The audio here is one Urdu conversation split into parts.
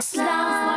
Islam for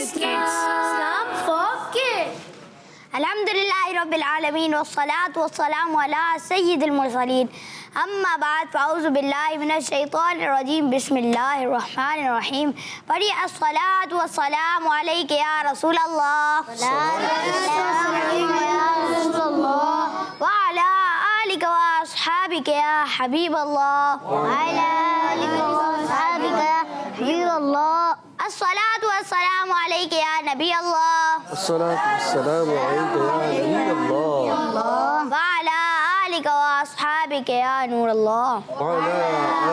Islam for kids. Alhamdulillahi Rabbil Alameen wassalatu wassalamu ala sayyidil mursalin. Amma ba'd, fa'auzu billahi minash shaitanir rajim. Bismillahir rahmanir rahim. Pari as-salatu wassalamu alayka ya Rasulallah. Wa ala alika wa ashabika ya Habiballah. Wa ala alika wa ashabika ya Habiballah. الصلاة والسلام عليك يا نبي الله الصلاة والسلام عليك يا نبي الله وعلى آلك وأصحابك يا نور الله وعلى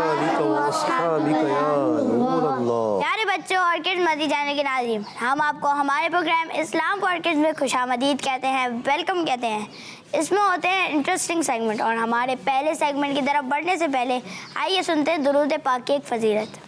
آلك وأصحابك يا نور الله. پیارے بچوں اور کڈز مدی جانے کے ناظرین، ہم آپ کو ہمارے پروگرام اسلام فار کڈز میں خوش آمدید کہتے ہیں، ویلکم کہتے ہیں. اس میں ہوتے ہیں انٹرسٹنگ سیگمنٹ، اور ہمارے پہلے سیگمنٹ کی طرف بڑھنے سے پہلے آئیے سنتے ہیں درود پاک کی ایک فضیلت.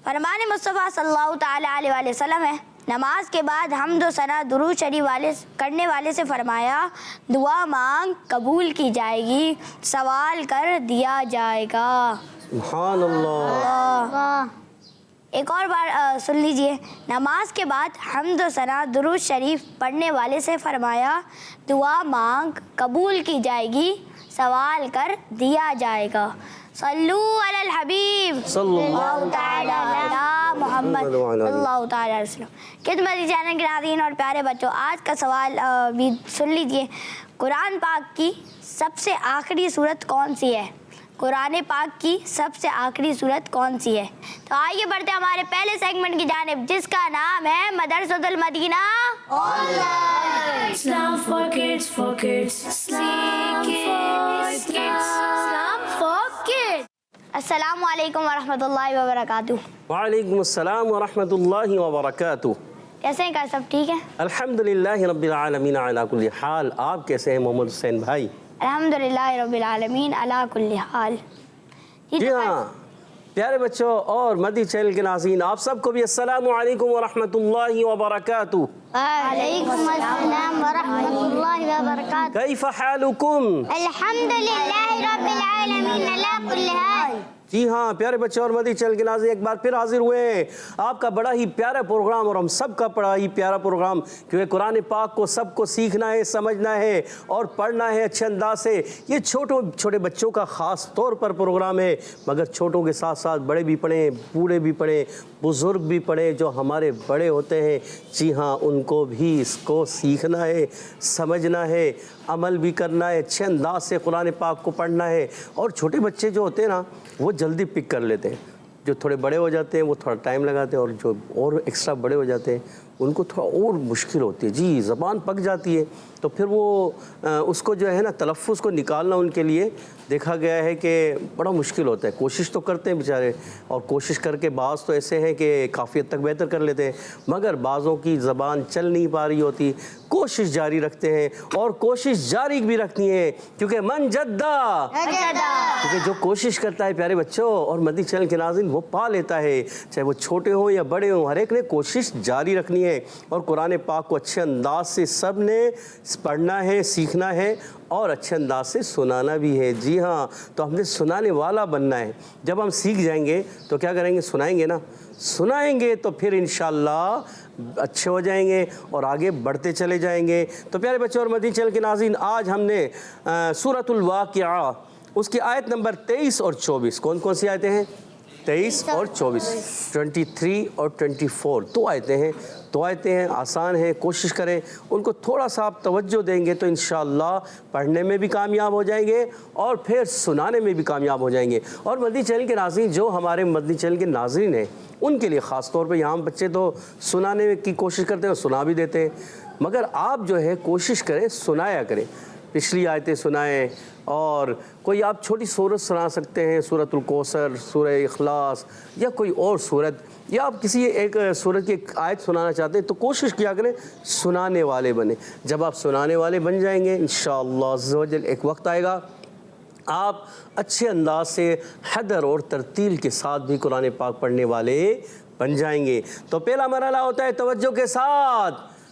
فرمان مصطفیٰ صلی اللہ تعالیٰ علیہ وآلہ وسلم ہے، نماز کے بعد حمد و ثنا درود شریف کرنے والے سے فرمایا، دعا مانگ قبول کی جائے گی، سوال کر دیا جائے گا. سبحان اللہ. ایک اور بار سن لیجئے، نماز کے بعد حمد و ثنا درود شریف پڑھنے والے سے فرمایا، دعا مانگ قبول کی جائے گی، سوال کر دیا جائے گا. صلو علی الحبیب صلی اللہ تعالیٰ علی محمد صلی اللہ تعالیٰ علیہ وسلم. خدمت چینل کے ناظرین اور پیارے بچوں، آج کا سوال بھی سن لیجئے. قرآن پاک کی سب سے آخری سورت کون سی ہے؟ قرآن پاک کی سب سے آخری سورت کون سی ہے؟ تو آئیے بڑھتے ہیں ہمارے پہلے سیگمنٹ کی جانب، جس کا نام ہے مدرسۃ المدینہ Islam for kids, Islam for kids. السلام علیکم ورحمۃ اللہ وبرکاتہ. وعلیکم السلام ورحمۃ اللہ وبرکاتہ. کیسے ہیں؟ کا سب ٹھیک ہے؟ الحمدللہ رب العالمین علی کل حال. آپ کیسے ہیں محمد حسین بھائی؟ الحمدللہ رب العالمین علی کل حال. جی ہاں پیارے بچوں اور مدی چینل کے ناظرین، آپ سب کو بھی السلام علیکم ورحمۃ اللہ وبرکاتہ. وعلیکم السلام ورحمۃ اللہ وبرکاتہ. کیف حالکم؟ الحمدللہ رب العالمین علی کل حال. جی ہاں پیارے بچے اور مدی چینل کے ناظرین، ایک بار پھر حاضر ہوئے ہیں آپ کا بڑا ہی پیارا پروگرام، اور ہم سب کا بڑا ہی پیارا پروگرام، کیونکہ قرآن پاک کو سب کو سیکھنا ہے، سمجھنا ہے اور پڑھنا ہے اچھے انداز سے. یہ چھوٹے بچوں کا خاص طور پر پروگرام ہے، مگر چھوٹوں کے ساتھ ساتھ بڑے بھی پڑھیں، بوڑھے بھی پڑھیں، بزرگ بھی پڑھیں. جو ہمارے بڑے ہوتے ہیں، جی ہاں ان کو بھی اس کو سیکھنا ہے، سمجھنا ہے، عمل بھی کرنا ہے، اچھے انداز سے قرآن پاک کو پڑھنا ہے. اور چھوٹے بچے جو ہوتے ہیں نا، وہ جلدی پک کر لیتے ہیں. جو تھوڑے بڑے ہو جاتے ہیں وہ تھوڑا ٹائم لگاتے ہیں، اور جو اور ایکسٹرا بڑے ہو جاتے ہیں ان کو تھوڑا اور مشکل ہوتی ہے. جی زبان پک جاتی ہے، تو پھر وہ اس کو جو ہے نا تلفظ کو نکالنا ان کے لیے دیکھا گیا ہے کہ بڑا مشکل ہوتا ہے. کوشش تو کرتے ہیں بیچارے، اور کوشش کر کے بعض تو ایسے ہیں کہ کافی حد تک بہتر کر لیتے ہیں، مگر بعضوں کی زبان چل نہیں پا رہی ہوتی. کوشش جاری رکھتے ہیں، اور کوشش جاری بھی رکھنی ہے، کیونکہ من جدہ، کیونکہ جو کوشش کرتا ہے پیارے بچوں اور مدی چینل کے ناظرین، وہ پا لیتا ہے. چاہے وہ چھوٹے ہوں یا بڑے ہوں، ہر ایک نے کوشش جاری رکھنی ہے، اور قرآن پاک کو اچھے انداز سے سب نے پڑھنا ہے، سیکھنا ہے، اور اچھے انداز سے سنانا بھی ہے. جی ہاں، تو ہم نے سنانے والا بننا ہے. جب ہم سیکھ جائیں گے تو کیا کریں گے؟ سنائیں گے نا. سنائیں گے تو پھر انشاءاللہ اچھے ہو جائیں گے اور آگے بڑھتے چلے جائیں گے. تو پیارے بچوں اور مدنی چینل کے ناظرین، آج ہم نے سورۃ الواقعہ، اس کی آیت نمبر 23 اور 24، کون سی آیتیں ہیں؟ 23 اور 24، 23 اور 24، دو آیتیں ہیں. دو آیتیں ہیں، آسان ہیں. کوشش کریں ان کو تھوڑا سا آپ توجہ دیں گے تو انشاءاللہ پڑھنے میں بھی کامیاب ہو جائیں گے اور پھر سنانے میں بھی کامیاب ہو جائیں گے. اور مدنی چینل کے ناظرین، جو ہمارے مدنی چینل کے ناظرین ہیں، ان کے لیے خاص طور پہ یہاں بچے تو سنانے کی کوشش کرتے ہیں اور سنا بھی دیتے ہیں، مگر آپ جو ہے کوشش کریں سنایا کریں. پچھلی آیتیں سنائیں، اور کوئی آپ چھوٹی سورت سنا سکتے ہیں، سورۃ الکوثر، سورہ اخلاص، یا کوئی اور سورت، یا آپ کسی ایک سورت کی ایک آیت سنانا چاہتے ہیں تو کوشش کیا کریں سنانے والے بنیں. جب آپ سنانے والے بن جائیں گے انشاءاللہ عز و جل، ایک وقت آئے گا آپ اچھے انداز سے حدر اور ترتیل کے ساتھ بھی قرآن پاک پڑھنے والے بن جائیں گے. تو پہلا مرحلہ ہوتا ہے توجہ کے ساتھ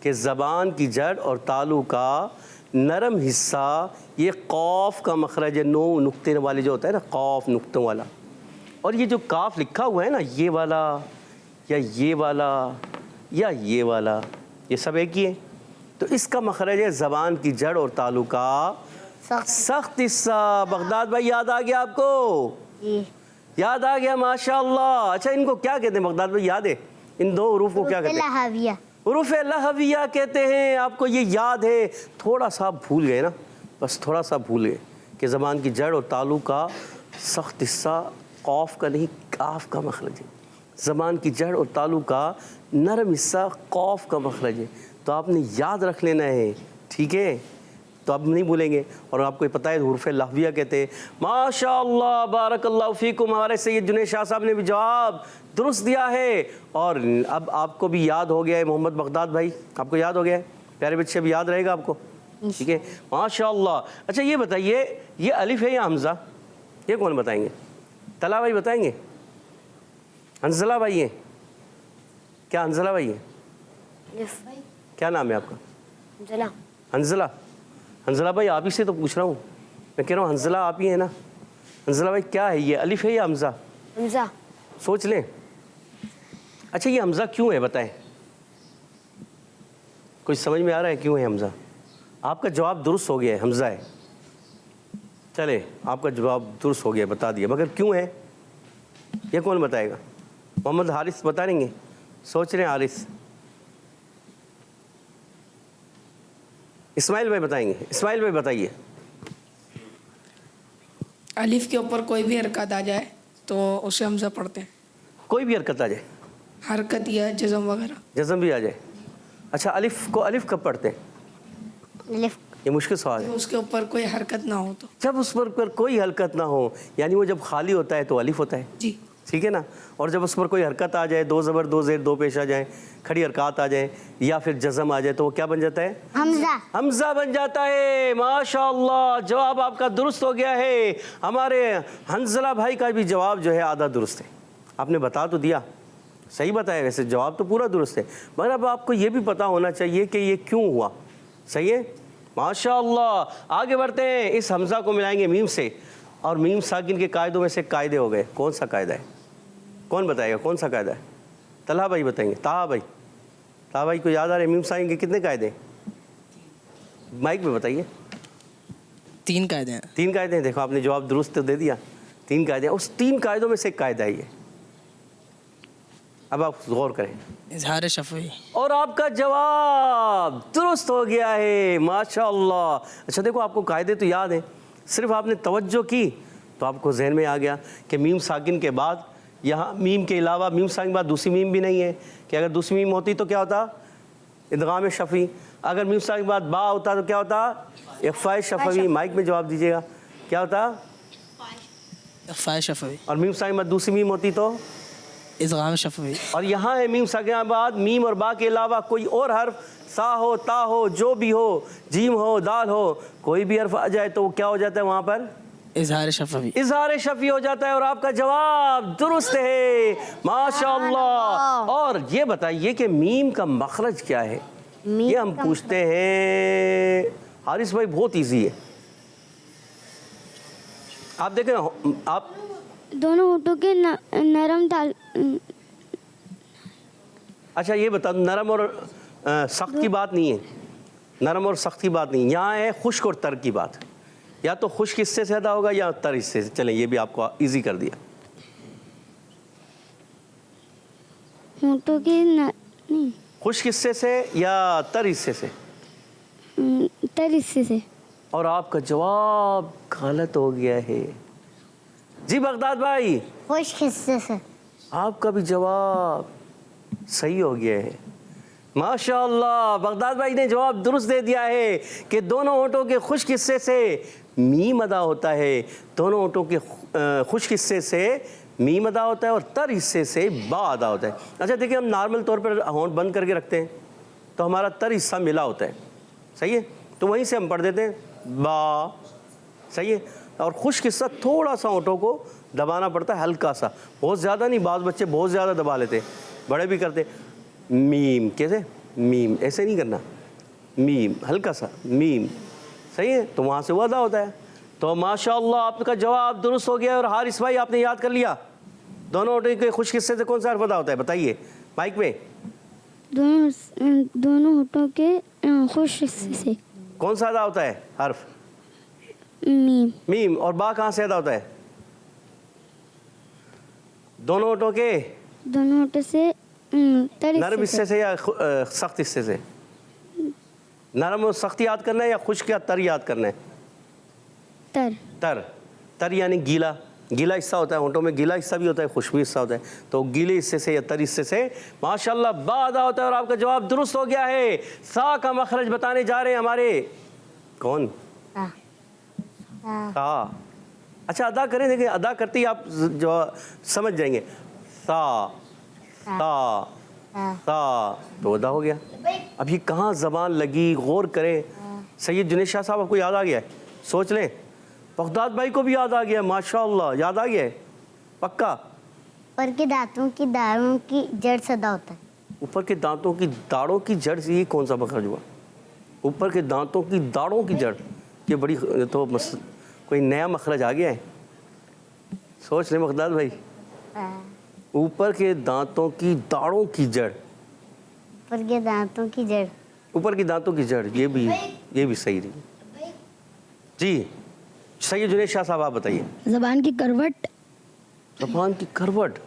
کہ زبان کی جڑ اور تالو کا نرم حصہ یہ قاف کا مخرج ہے، 9 نقطے والے جو ہوتا ہے نا، قاف نقطوں والا، اور یہ جو کاف لکھا ہوا ہے نا، یہ والا یا یہ والا یا یہ والا، یہ سب ایک ہی ہے. تو اس کا مخرج ہے زبان کی جڑ اور تالو کا سخت حصہ. بغداد بھائی یاد آ گیا آپ کو؟ یاد آ گیا، ماشاء اللہ. اچھا ان کو کیا کہتے ہیں بغداد بھائی، یاد ہے ان 2 حروف کو کیا کہتے ہیں؟ حروف لہویہ کہتے ہیں. آپ کو یہ یاد ہے؟ تھوڑا سا بھول گئے نا، بس تھوڑا سا بھول گئے کہ زبان کی جڑ اور تالو کا سخت حصہ قاف کا نہیں کاف کا مخرج ہے. زبان کی جڑ اور تالو کا نرم حصہ قاف کا مخرج ہے. تو آپ نے یاد رکھ لینا ہے، ٹھیک ہے؟ تو اب نہیں بھولیں گے. اور آپ کو یہ پتہ ہے حروف لہویہ کہتے ہیں. ماشاء اللہ، بارک اللہ فیکم. ہمارے سید جنید شاہ صاحب نے بھی جواب درست دیا ہے. اور اب آپ کو بھی یاد ہو گیا ہے، محمد بغداد بھائی آپ کو یاد ہو گیا ہے. پیارے بچے بھی یاد رہے گا آپ کو، ٹھیک ہے؟ ماشاء اللہ. اچھا یہ بتائیے، یہ الف ہے یا حمزہ؟ یہ کون بتائیں گے؟ طلحہ بھائی بتائیں گے؟ حنزلہ بھائی ہیں؟ کیا حنزلہ بھائی ہیں؟ کیا نام ہے آپ کا؟ حنزلہ. حنزلہ بھائی آپ ہی سے تو پوچھ رہا ہوں، میں کہہ رہا ہوں حنزلہ آپ ہی ہیں نا. حنزلہ بھائی کیا ہے، یہ الف ہے یا حمزہ؟ حمزہ. سوچ لیں. اچھا یہ حمزہ کیوں ہے بتائیں؟ کوئی سمجھ میں آ رہا ہے کیوں ہے حمزہ؟ آپ کا جواب درست ہو گیا ہے، حمزہ ہے. چلے آپ کا جواب درست ہو گیا، بتا دیا، مگر کیوں ہے یہ کون بتائے گا؟ محمد حارث بتا رہیں گے؟ سوچ رہے ہیں حارث؟ اسماعیل بھائی بتائیں گے؟ اسماعیل بھائی بتائیے. الف کے اوپر کوئی بھی حرکت آ جائے تو اسے حمزہ پڑھتے ہیں. کوئی بھی حرکت آ جائے، حرکت یا جزم وغیرہ. جزم بھی آ جائے. اچھا الف کو الف کب پڑھتے ہیں؟ یہ مشکل سوال ہے. اس کے اوپر کوئی حرکت نہ ہو تو. جب اس پر کوئی حرکت نہ ہو، یعنی وہ جب خالی ہوتا ہے تو الف ہوتا ہے، جی ٹھیک ہے نا. اور جب اس پر کوئی حرکت آ جائے، 2 زبر 2 زیر 2 پیش آ جائیں، کھڑی حرکات آ جائیں یا پھر جزم آ جائے تو وہ کیا بن جاتا ہے؟ حمزہ بن جاتا ہے. ماشاء اللہ، جواب آپ کا درست ہو گیا ہے. ہمارے حنزلہ بھائی کا بھی جواب جو ہے آدھا درست ہے. آپ نے بتا تو دیا، صحیح بتایا، ویسے جواب تو پورا درست ہے، مگر اب آپ کو یہ بھی پتہ ہونا چاہیے کہ یہ کیوں ہوا. صحیح ہے، ماشاء اللہ. آگے بڑھتے ہیں. اس حمزہ کو ملائیں گے میم سے، اور میم ساکن کے قاعدوں میں سے قاعدے ہو گئے. کون سا قاعدہ ہے؟ کون بتائے گا کون سا قاعدہ ہے؟ طلحہ بھائی بتائیں گے؟ طاہا بھائی کو یاد آ رہے ہیں میم ساکن کے کتنے قاعدے ہیں؟ مائک میں بتائیے. 3 قاعدے ہیں. 3 قاعدے ہیں. دیکھو آپ نے جواب درست تو دے دیا. 3 قاعدے ہیں. اس 3 قاعدوں میں سے ایک قاعدہ ہے یہ. اب آپ غور کریں. اظہار شفوی. اور آپ کا جواب درست ہو گیا ہے، ماشاء اللہ. اچھا دیکھو آپ کو قاعدے تو یاد ہیں، صرف آپ نے توجہ کی تو آپ کو ذہن میں آ گیا کہ میم ساکن کے بعد یہاں میم کے علاوہ میم ساکن کے بعد دوسری میم بھی نہیں ہے. کہ اگر دوسری میم ہوتی تو کیا ہوتا؟ ادغام شفوی. اگر میم ساکن کے بعد با ہوتا تو کیا ہوتا؟ اخفاء شفوی. مائک میں جواب دیجیے گا، کیا ہوتا؟ اخفاء شفوی. اور میم ساکن کے بعد دوسری میم ہوتی تو ادغام شفوی. اور یہاں ہے میم ساکن کے بعد میم اور با کے علاوہ کوئی اور حرف، سا ہو، تا ہو، جو بھی ہو، جیم ہو، دال ہو، کوئی بھی حرف آ جائے تو وہ کیا ہو جاتا ہے وہاں پر؟ اظہار شفوی. اظہار شفوی ہو جاتا ہے. اور آپ کا جواب درست ہے، ماشاء اللہ. اور یہ بتائیے کہ میم کا مخرج کیا ہے؟ یہ ہم پوچھتے ہیں. حارث بھائی بہت ایزی ہے. آپ دیکھیں، آپ دونوں ہونٹوں کے نرم تال. اچھا یہ بتا دو، نرم اور سخت کی بات نہیں ہے. نرم اور سخت کی بات نہیں، یہاں ہے خشک اور تر کی بات. یا تو خشک حصے سے ادا ہوگا یا تر حصے سے. چلیں یہ بھی آپ کو ایزی کر دیا. ہونٹوں کے نہیں، خشک حصے سے یا تر حصے سے؟ تر حصے سے. اور آپ کا جواب غلط ہو گیا ہے. جی بغداد بھائی، خشک حصے سے. آپ کا بھی جواب صحیح ہو گیا ہے، ماشاء اللہ. بغداد بھائی نے جواب درست دے دیا ہے کہ دونوں ہونٹوں کے خشک حصے سے میم ادا ہوتا ہے. دونوں ہونٹوں کے خشک حصے سے میم ادا ہوتا ہے اور تر حصے سے با ادا ہوتا ہے. اچھا دیکھیں، ہم نارمل طور پر ہونٹ بند کر کے رکھتے ہیں تو ہمارا تر حصہ ملا ہوتا ہے، صحیح ہے، تو وہیں سے ہم پڑھ دیتے ہیں با، صحیح ہے. اور خشک حصہ تھوڑا سا ہونٹوں کو دبانا پڑتا ہے، ہلکا سا، بہت زیادہ نہیں. بعض بچے بہت زیادہ دبا لیتے، بڑے بھی کرتے. میم کیسے؟ میم، ایسے نہیں کرنا، میم ہلکا سا میم، صحیح ہے، تو وہاں سے وہ ادا ہوتا ہے. تو ماشاءاللہ آپ کا جواب درست ہو گیا. اور حارث بھائی آپ نے یاد کر لیا دونوں ہوٹوں کے خشک حصے سے کون سا حرف ادا ہوتا ہے؟ بتائیے مائک میں. دونوں ہوٹوں کے خوش حصے سے کون سا ادا ہوتا ہے حرف؟ میم. میم. اور با کہاں سے ادا ہوتا ہے؟ دونوں ہوٹوں کے دونوں ہوٹوں سے نرم حصے سے یا سخت حصے سے؟ نرم و سخت یاد کرنا ہے یا خشک یا تر یاد کرنا ہے؟ تر. تر. تر یعنی گیلا. گیلا حصہ ہوتا ہے ہونٹوں میں، گیلا حصہ بھی ہوتا ہے، خوشبو حصہ ہوتا ہے. تو گیلے حصے سے یا تر حصے سے ماشاءاللہ با ادا ہوتا ہے. اور آپ کا جواب درست ہو گیا ہے. سا کا مخرج بتانے جا رہے ہیں ہمارے کون؟ سا. اچھا ادا کریں، دیکھیں ادا کرتے ہی آپ جو سمجھ جائیں گے. سا سا سا تو ادا ہو گیا. اب یہ کہاں زبان لگی، غور کریں. سید جنید شاہ صاحب آپ کو یاد آ گیا ہے؟ سوچ لیں. بغداد بھائی کو بھی یاد آ گیا، ماشاءاللہ یاد آ گیا ہے پکا. اوپر کے دانتوں کی داڑوں کی جڑ سے ادا ہوتا ہے. اوپر کے دانتوں کی داڑوں کی جڑ سے، یہ کون سا مخرج ہوا؟ اوپر کے دانتوں کی داڑوں کی جڑ، یہ بڑی تو کوئی نیا مخرج آ گیا ہے. سوچ لیں بغداد بھائی. اوپر کے دانتوں کی داڑوں کی جڑ، اوپر کے دانتوں کی جڑ. اوپر کی دانتوں کی جڑ، یہ بھی صحیح رہی. جی سید جنید شاہ صاحب آپ بتائیے. زبان کی کروٹ. زبان کی کروٹ.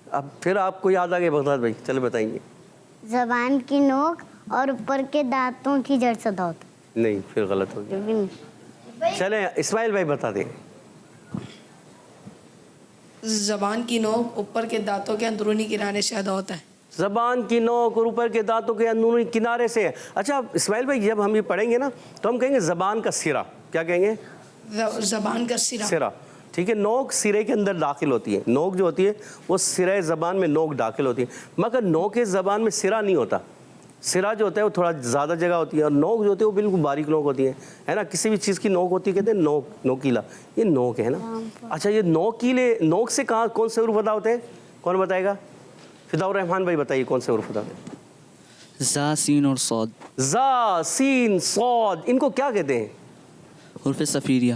اب پھر آپ کو یاد آ گیا بغداد بھائی، چلے بتائیں گے. زبان کی نوک اور اوپر کے دانتوں کی جڑ سے ادا ہوتا ہے. نہیں پھر غلط ہو گیا. چلیں اسماعیل بھائی بتا دیں. زبان کی نوک اوپر کے دانتوں کے اندرونی کنارے سے ادا ہوتا ہے. زبان کی نوک اور اوپر کے دانتوں کے اندرونی کنارے سے. اچھا اسماعیل بھائی جب ہم یہ پڑھیں گے نا تو ہم کہیں گے زبان کا سرا. کیا کہیں گے؟ زبان کا سرا. سرا. ٹھیک ہے. نوک سرے کے اندر داخل ہوتی ہے. نوک جو ہوتی ہے وہ سرے زبان میں نوک داخل ہوتی ہے، مگر نوک زبان میں سرا نہیں ہوتا. سرا جو ہوتا ہے وہ تھوڑا زیادہ جگہ ہوتی ہے، اور نوک جو ہوتی ہے وہ بالکل باریک نوک ہوتی ہے نا. کسی بھی چیز کی نوک ہوتی ہے کہتے ہیں نوک، نوکیلا. یہ نوک ہے نا. اچھا یہ نوک سے کہاں کون سے حروف ادا ہوتے ہیں؟ کون بتائے گا؟ فداء الرحمان بھائی بتائیے کون سے حروف ادا ہوتے ہیں؟ زا سین اور صاد. زا سین صاد، ان کو کیا کہتے ہیں؟ حروف صفیریہ.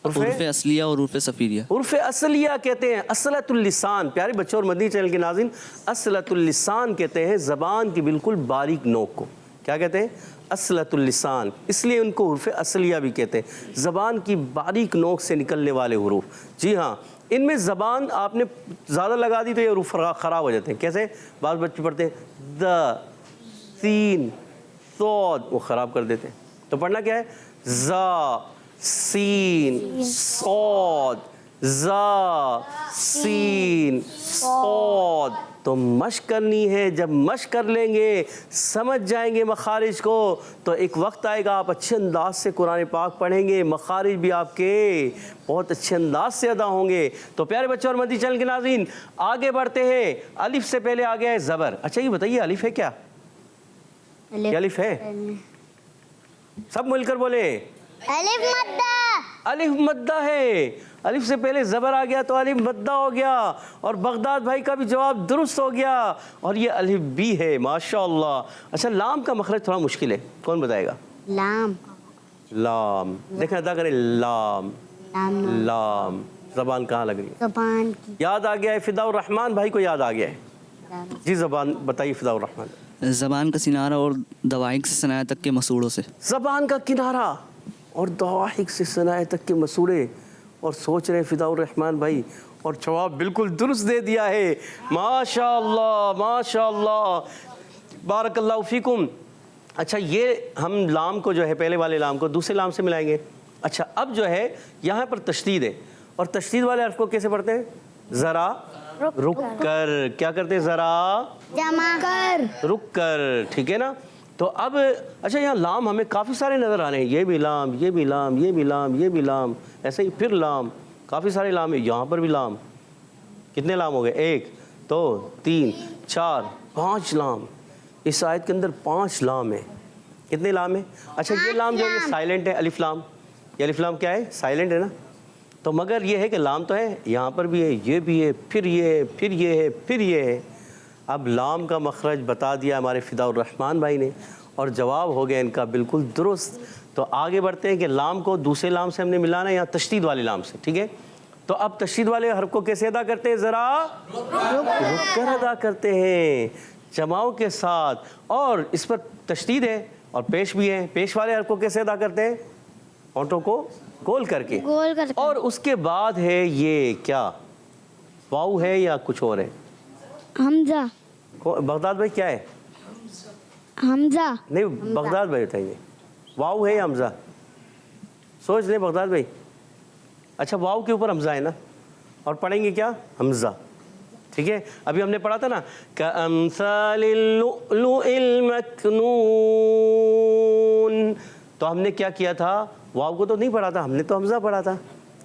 حروف اصلیہ اور حروف صفیریہ. حروف اصلیہ کہتے ہیں. اصلۃ اللسان. پیارے بچوں اور مدنی چینل کے ناظرین، اصلۃ اللسان کہتے ہیں زبان کی بالکل باریک نوک کو. کیا کہتے ہیں؟ اصلۃ اللسان. اس لیے ان کو حروف اصلیہ بھی کہتے ہیں، زبان کی باریک نوک سے نکلنے والے حروف. جی ہاں، ان میں زبان آپ نے زیادہ لگا دی تو یہ حروف خراب ہو جاتے ہیں. کیسے؟ بعض بچے پڑھتے ہیں د سین صاد، وہ خراب کر دیتے ہیں. تو پڑھنا کیا ہے؟ زا سین صاد، زا سین صاد. تو مشق کرنی ہے. جب مشق کر لیں گے، سمجھ جائیں گے مخارج کو، تو ایک وقت آئے گا آپ اچھے انداز سے قرآن پاک پڑھیں گے، مخارج بھی آپ کے بہت اچھے انداز سے ادا ہوں گے. تو پیارے بچوں اور مدنی چینل کے ناظرین آگے بڑھتے ہیں. الف سے پہلے آ گیا ہے زبر. اچھا یہ بتائیے الف ہے کیا؟ کیا الف ہے؟ سب مل کر بولے. الف مدہ. الف مدہ ہے. الف سے پہلے زبر آ گیا تو الف مدہ ہو گیا. اور بغداد بھائی کا بھی جواب درست ہو گیا. اور یہ الف بھی ہے ماشاءاللہ. اچھا لام کا مخرج تھوڑا مشکل ہے، کون بتائے گا؟ لام. لام. دیکھیں ادا کریں. لام لام. زبان کہاں لگ رہی ہے؟ زبان کی. یاد آ گیا ہے. فداء الرحمان بھائی کو یاد آ گیا ہے. جی زبان بتائیے فداء الرحمان. زبان کا کنارہ اور دواعق سے ثنایا تک کے مسوڑوں سے. زبان کا کنارہ اور دواعق سے ثنایا تک کے مسوڑے. اور سوچ رہے ہیں فداء الرحمان بھائی، اور جواب بالکل درست دے دیا ہے. ماشاءاللہ ماشاءاللہ، بارک اللہ فیکم. اچھا یہ ہم لام کو جو ہے پہلے والے لام کو دوسرے لام سے ملائیں گے. اچھا اب جو ہے یہاں پر تشدید ہے، اور تشدید والے حرف کو کیسے پڑھتے ہیں؟ ذرا رک کر. کیا کرتے ہیں؟ ذرا جمع کر. رک کر. ٹھیک ہے نا. تو اب اچھا یہاں لام ہمیں کافی سارے نظر آ رہے ہیں. یہ بھی لام، یہ بھی لام، یہ بھی لام، یہ بھی لام، ایسے ہی پھر لام. کافی سارے لام ہیں. یہاں پر بھی لام. کتنے لام ہو گئے؟ 1 2 3 4 5 لام. اس آیت کے اندر 5 لام ہیں. کتنے لام ہیں؟ اچھا یہ لام جو ہے سائلنٹ ہے، الف لام. یہ الف لام کیا ہے؟ سائلنٹ ہے نا. تو مگر یہ ہے کہ لام تو ہے، یہاں پر بھی ہے، یہ بھی ہے، پھر یہ ہے، پھر یہ ہے، پھر یہ ہے. اب لام کا مخرج بتا دیا ہمارے فدا الرحمن بھائی نے اور جواب ہو گیا ان کا بالکل درست. تو آگے بڑھتے ہیں کہ لام کو دوسرے لام سے ہم نے ملانا ہے یا تشدید والے لام سے. ٹھیک ہے, تو اب تشدید والے حرف کو کیسے ادا کرتے ہیں؟ ذرا رک کر ادا کرتے ہیں جماؤں کے ساتھ, اور اس پر تشدید ہے اور پیش بھی ہے. پیش والے حرف کو کیسے ادا کرتے ہیں؟ ہونٹوں کو گول کر کے. اور اس کے بعد ہے یہ کیا, واو ہے یا کچھ اور ہے؟ حمزہ. بغداد بھائی کیا ہے؟ حمزہ. نہیں بغداد بھائی بتائیے, واو ہے یا حمزہ؟ سوچ لیں بغداد بھائی. اچھا واو کے اوپر حمزہ ہے نا, اور پڑھیں گے کیا؟ حمزہ. ٹھیک ہے, ابھی ہم نے پڑھا تھا نا کأمثال اللؤلؤ المكنون, تو ہم نے کیا کیا تھا؟ واو کو تو نہیں پڑھا تھا ہم نے, تو حمزہ پڑھا تھا.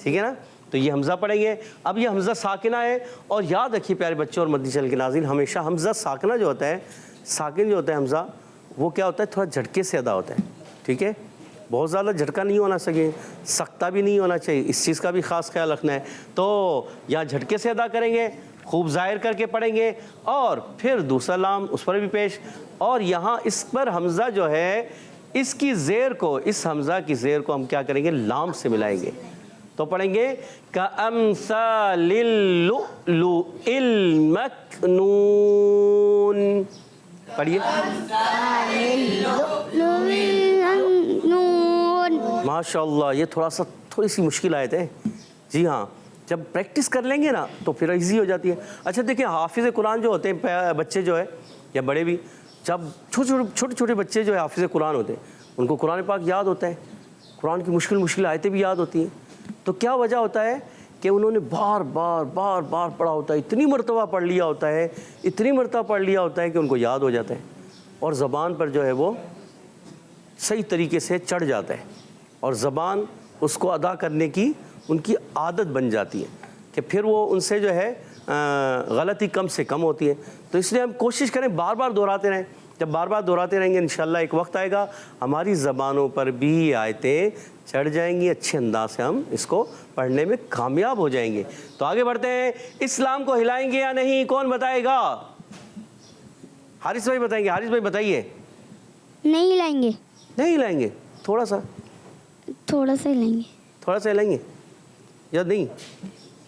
ٹھیک ہے نا, تو یہ حمزہ پڑھیں گے. اب یہ حمزہ ساکنہ ہے, اور یاد رکھیے پیارے بچوں اور مدنی چینل کے ناظرین, ہمیشہ حمزہ ساکنہ جو ہوتا ہے, ساکن جو ہوتا ہے حمزہ, وہ کیا ہوتا ہے؟ تھوڑا جھٹکے سے ادا ہوتا ہے. ٹھیک ہے, بہت زیادہ جھٹکا نہیں ہونا چاہیے, سختہ بھی نہیں ہونا چاہیے, اس چیز کا بھی خاص خیال رکھنا ہے. تو یہاں جھٹکے سے ادا کریں گے, خوب ظاہر کر کے پڑھیں گے, اور پھر دوسرا لام اس پر بھی پیش, اور یہاں اس پر حمزہ جو ہے اس کی زیر کو, اس حمزہ کی زیر کو ہم کیا کریں گے؟ لام سے ملائیں گے. تو پڑھیں گے کأمثال اللؤلؤ المكنون. پڑھیے ماشاء اللہ, یہ تھوڑی سی مشکل آیت ہے. جی ہاں, جب پریکٹس کر لیں گے نا تو پھر ایزی ہو جاتی ہے. اچھا دیکھیں, حافظ قرآن جو ہوتے ہیں بچے جو ہے یا بڑے بھی, جب چھوٹے چھوٹے بچے جو ہے حافظ قرآن ہوتے ہیں, ان کو قرآن پاک یاد ہوتا ہے, قرآن کی مشکل آیتیں بھی یاد ہوتی ہیں. تو کیا وجہ ہوتا ہے کہ انہوں نے بار بار پڑھا ہوتا ہے, اتنی مرتبہ پڑھ لیا ہوتا ہے, اتنی مرتبہ پڑھ لیا ہوتا ہے کہ ان کو یاد ہو جاتا ہے, اور زبان پر جو ہے وہ صحیح طریقے سے چڑھ جاتا ہے, اور زبان اس کو ادا کرنے کی ان کی عادت بن جاتی ہے کہ پھر وہ ان سے جو ہے غلطی کم سے کم ہوتی ہے. تو اس لیے ہم کوشش کریں بار بار دہراتے رہیں. جب بار بار دہراتے رہیں گے انشاءاللہ ایک وقت آئے گا ہماری زبانوں پر بھی یہ آیتیں چڑھ جائیں گی, اچھے انداز سے ہم اس کو پڑھنے میں کامیاب ہو جائیں گے. تو آگے بڑھتے ہیں. اسلام کو ہلائیں گے یا نہیں, کون بتائے گا؟ حارث بھائی بتائیں گے. حارث بھائی بتائیے. نہیں ہلائیں گے. نہیں ہلائیں گے, تھوڑا سا ہلائیں گے. تھوڑا سا ہلائیں گے یا نہیں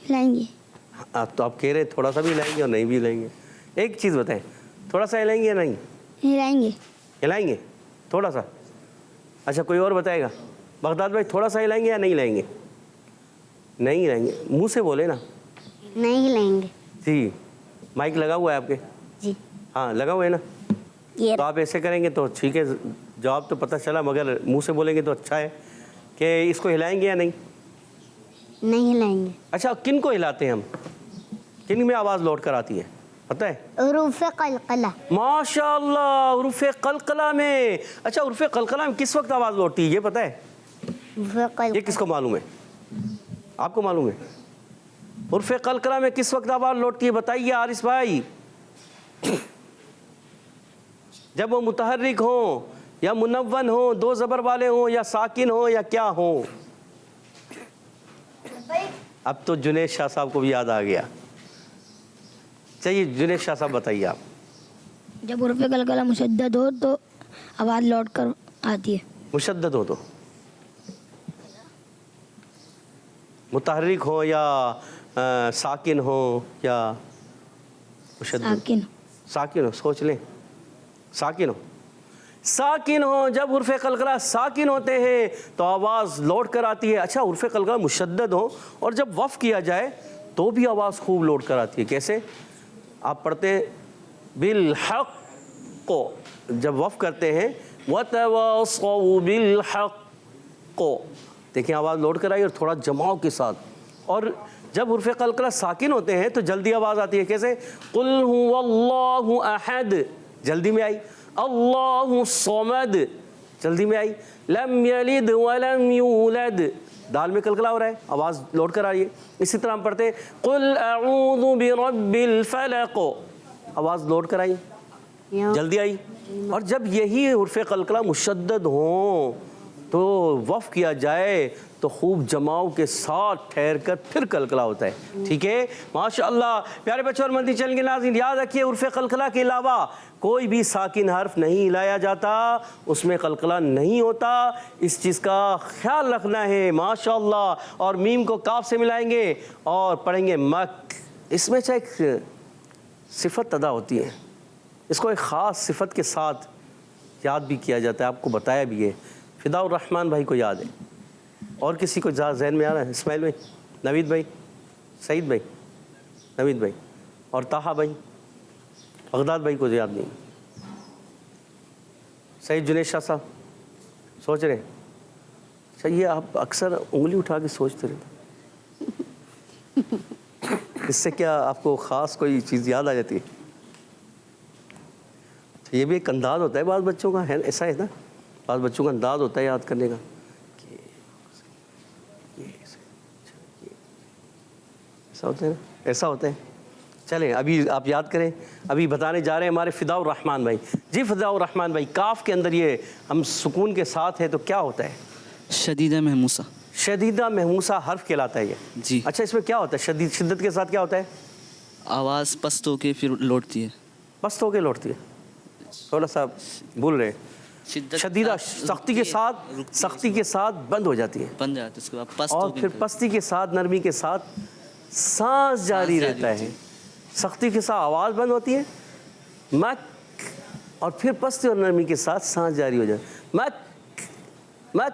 ہلائیں گے. تو آپ کہہ رہے تھوڑا سا بھی ہلائیں گے اور نہیں بھی ہلائیں گے. ایک چیز بتائیں, تھوڑا سا ہلائیں گے یا نہیں ہلائیں گے. ہلائیں گے تھوڑا سا؟ اچھا کوئی اور بتائے گا؟ بغداد بھائی تھوڑا سا ہلائیں گے یا نہیں ہلائیں گے؟ نہیں ہلائیں گے, منہ سے بولے نا. نہیں ہلائیں گے. جی مائک لگا ہوا ہے آپ کے؟ جی ہاں لگا ہوا ہے نا. یہ تو آپ ایسے کریں گے تو ٹھیک ہے, جواب تو پتہ چلا, مگر منہ سے بولیں گے تو اچھا ہے. کہ اس کو ہلائیں گے یا نہیں؟ نہیں ہلائیں گے. اچھا کن کو ہلاتے ہیں ہم, کن میں آواز لوٹ کر آتی ہے پتہ ہے؟ حروف قلقلہ. ماشاء اللہ, حروف قلقلہ میں. اچھا حروف قلقلہ میں کس وقت آواز لوٹتی ہے یہ پتہ ہے؟ یہ کس کو معلوم ہے؟ آپ کو معلوم ہے حروف قلقلہ میں کس وقت آواز لوٹتی ہے؟ بتائیے حارث بھائی. جب وہ متحرک ہوں یا منون ہوں, دو زبر والے ہوں یا ساکن ہوں یا کیا ہوں؟ اب تو جنید شاہ صاحب کو بھی یاد آ گیا. چلیے جنید شاہ صاحب بتائیے آپ. جب حروف قلقلہ مشدد ہو تو آواز لوٹ کر آتی ہے. مشدد ہو تو, متحرک ہو یا ساکن ہو یا مشدد؟ ساکن ہو. سوچ لیں, ساکن ہو. ساکن ہو, جب حروف قلقلہ ساکن ہوتے ہیں تو آواز لوٹ کر آتی ہے. اچھا حروف قلقلہ مشدد ہو اور جب وقف کیا جائے تو بھی آواز خوب لوٹ کر آتی ہے. کیسے؟ آپ پڑھتے ہیں بالحق کو, جب وقف کرتے ہیں وَتَوَاصَوْا بِالْحَقِّ کو, دیکھیں آواز لوٹ کر آئی اور تھوڑا جماؤ کے ساتھ. اور جب حروف قلقلہ ساکن ہوتے ہیں تو جلدی آواز آتی ہے. کیسے؟ قُلْ هُوَ اللَّهُ أَحَدٌ, جلدی میں آئی. اللہ الصمد, جلدی میں آئی. لم یلد ولم یولد, دال میں قلقلہ ہو رہا ہے, آواز لوٹ کر آ رہی ہے. اسی طرح ہم پڑھتے ہیں قل اعوذ برب الفلق, آواز لوٹ کر آئی, جلدی آئی. اور جب یہی حروف قلقلہ مشدد ہوں تو وقف کیا جائے تو خوب جماؤں کے ساتھ ٹھہر کر پھر قلقلہ ہوتا ہے. ٹھیک ہے, ماشاءاللہ. پیارے بچوں اور مدنی چینل کے ناظرین, یاد رکھیے عرف قلقلہ کے علاوہ کوئی بھی ساکن حرف نہیں ہلایا جاتا, اس میں قلقلہ نہیں ہوتا, اس چیز کا خیال رکھنا ہے. ماشاءاللہ. اور میم کو کاف سے ملائیں گے اور پڑھیں گے مک. اس میں ایک صفت ادا ہوتی ہے, اس کو ایک خاص صفت کے ساتھ یاد بھی کیا جاتا ہے, آپ کو بتایا بھی ہے. فدا الرحمن بھائی کو یاد ہے, اور کسی کو ذہن میں آ رہا ہے؟ اسماعیل بھائی, نوید بھائی, سعید بھائی, نوید بھائی اور طاہا بھائی, بغداد بھائی کو یاد نہیں. سعید جنید شاہ صاحب سوچ رہے ہیں؟ اچھا, یہ آپ اکثر انگلی اٹھا کے سوچتے رہتے, اس سے کیا آپ کو خاص کوئی چیز یاد آ جاتی ہے؟ یہ بھی ایک انداز ہوتا ہے بعض بچوں کا, ہے ایسا ہے نا, بعض بچوں کا انداز ہوتا ہے یاد کرنے کا. ایسا ہوتا ہے نا, ایسا ہوتا ہے. چلیں ابھی آپ یاد کریں, ابھی بتانے جا رہے ہیں ہمارے فدا الرحمن بھائی. جی فدا الرحمن بھائی, کاف کے اندر یہ ہم سکون کے ساتھ ہے تو کیا ہوتا ہے؟ شدیدہ محموسہ. شدیدہ محموسہ حرف کہلاتا ہے یہ. جی. اچھا, اس میں کیا ہوتا ہے شدت کے ساتھ کیا ہوتا ہے؟ آواز پست ہو کے پھر لوٹتی ہے. پست ہو کے لوٹتی ہے, تھوڑا سا بول رہے ہیں. شدیدہ سختی کے ساتھ, سختی کے ساتھ بند ہو جاتی ہے, بن جاتی ہے, اس کے بعد پست اور ہو پھر پستی کے ساتھ نرمی کے ساتھ سانس جاری رہتا ہے. سختی کے ساتھ آواز بند ہوتی ہے مک, اور پھر پستی اور نرمی کے ساتھ سانس جاری ہو جاتی ہے مک مک,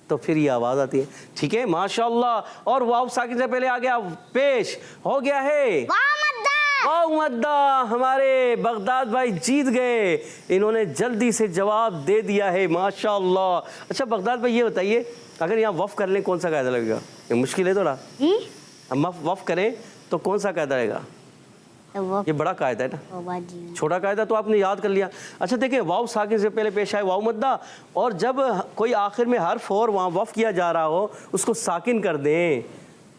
تو پھر یہ آواز آتی ہے. ٹھیک ہے, ماشاءاللہ. اور واو ساکن سے پہلے آ گیا, پیش ہو گیا ہے واو مدہ. ہمارے بغداد بھائی جیت گئے, انہوں نے جلدی سے جواب دے دیا ہے, ماشاءاللہ. اچھا بغداد بھائی یہ بتائیے, اگر یہاں وف کر لیں کون سا قاعدہ لگے گا؟ یہ مشکل ہے تھوڑا. ہم وف کریں تو کون سا قاعدہ رہے گا؟ یہ بڑا قاعدہ ہے نا, چھوٹا قاعدہ تو آپ نے یاد کر لیا. اچھا دیکھیں, واو ساکن سے پہلے پیش آئے واو مدہ, اور جب کوئی آخر میں حرف اور وہاں وف کیا جا رہا ہو اس کو ساکن کر دیں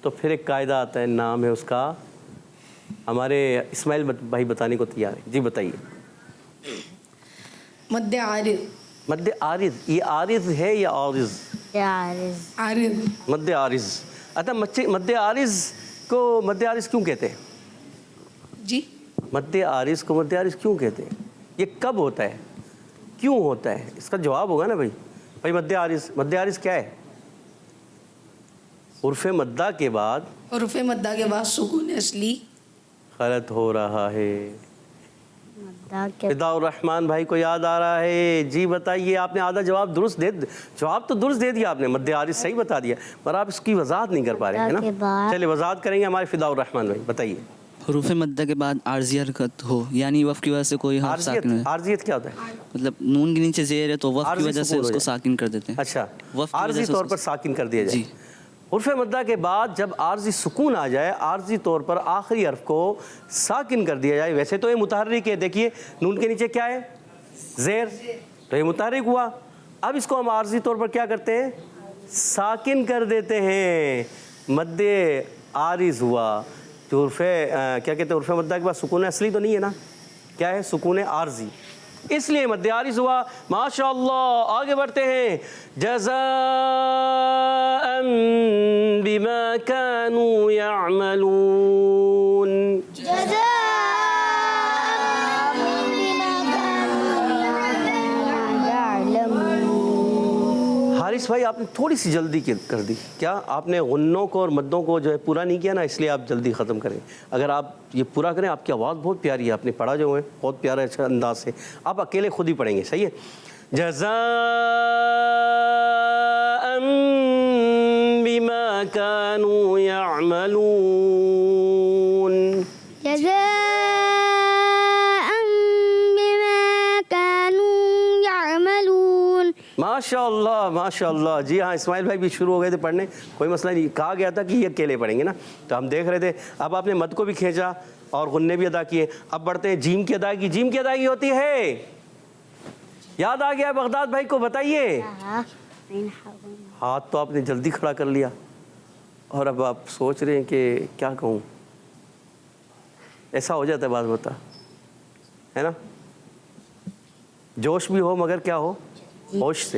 تو پھر ایک قاعدہ آتا ہے, نام ہے اس کا, ہمارے اسماعیل بھائی بتانے کو تیار ہے. جی بتائیے. مد عارض. مد عارض, یہ عارض ہے یا عارض؟ عارض. مد عارض. اچھا مد عارض کو مد عارض کیوں کہتے ہیں؟ جی, مد عارض کو مد عارض کیوں کہتے ہیں؟ یہ کب ہوتا ہے, کیوں ہوتا ہے؟ اس کا جواب ہوگا نا بھائی. بھائی مد عارض کیا ہے؟ عرف مدہ کے بعد, عرف مدہ کے بعد سکون اصلی. غلط ہو رہا ہے. فدا الرحمن بھائی کو یاد آ رہا ہے. جی بتائیے, آپ نے آدھا جواب جواب تو درست دے دیا آپ نے, مد عارض صحیح بتا دیا, پر آپ اس کی وضاحت نہیں کر پا رہے ہیں نا. چلے وضاحت کریں گے ہمارے فدا الرحمن بھائی, بتائیے. حروف مدہ کے بعد عارضی حرکت ہو, یعنی وف کی وجہ سے کوئی حرف ساکن ہے. عارضیت کیا ہوتا ہے؟ مطلب نون کے نیچے زیر ہے تو وف کی وجہ سے اس کو ساکن کر دیتے ہیں. اچھا, وف کی عارضی وجہ سے طور پر ساکن کر دیا جائے. جی. عرف مدہ کے بعد جب عارضی سکون آ جائے, عارضی طور پر آخری حرف کو ساکن کر دیا جائے. ویسے تو یہ متحرک ہے, دیکھیے نون کے نیچے کیا ہے؟ زیر, تو یہ متحرک ہوا. اب اس کو ہم عارضی طور پر کیا کرتے ہیں؟ ساکن کر دیتے ہیں, مد عارض ہوا. تو عرف کیا کہتے ہیں, عرف مدہ کے بعد سکون اصلی تو نہیں ہے نا, کیا ہے؟ سکون عارضی, اس لیے مد عارض ہوا. ماشاءاللہ. آگے بڑھتے ہیں. جزاء بما كانوا يعملون. حارث بھائی آپ نے تھوڑی سی جلدی کر دی. کیا آپ نے غنوں کو اور مدوں کو جو ہے پورا نہیں کیا نا, اس لیے آپ جلدی ختم کریں. اگر آپ یہ پورا کریں, آپ کی آواز بہت پیاری ہے, آپ نے پڑھا جو ہے بہت پیارا اچھا انداز سے, آپ اکیلے خود ہی پڑھیں گے. صحیح ہے. جزاء بما كانوا يعملون. ماشاءاللہ ماشاءاللہ. جی ہاں, اسماعیل بھائی بھی شروع ہو گئے تھے پڑھنے, کوئی مسئلہ نہیں. کہا گیا تھا کہ یہ اکیلے پڑھیں گے نا, تو ہم دیکھ رہے تھے. اب آپ نے مد کو بھی کھینچا اور غنے بھی ادا کیے. اب بڑھتے ہیں جیم کی ادائیگی. جیم کی ادائیگی ہوتی ہے, یاد آ گیا بغداد بھائی کو, بتائیے. ہاتھ تو آپ نے جلدی کھڑا کر لیا, اور اب آپ سوچ رہے ہیں کہ کیا کہوں. ایسا ہو جاتا ہے بعض ہوتا ہے نا, جوش بھی ہو مگر کیا ہو, ہوش سے.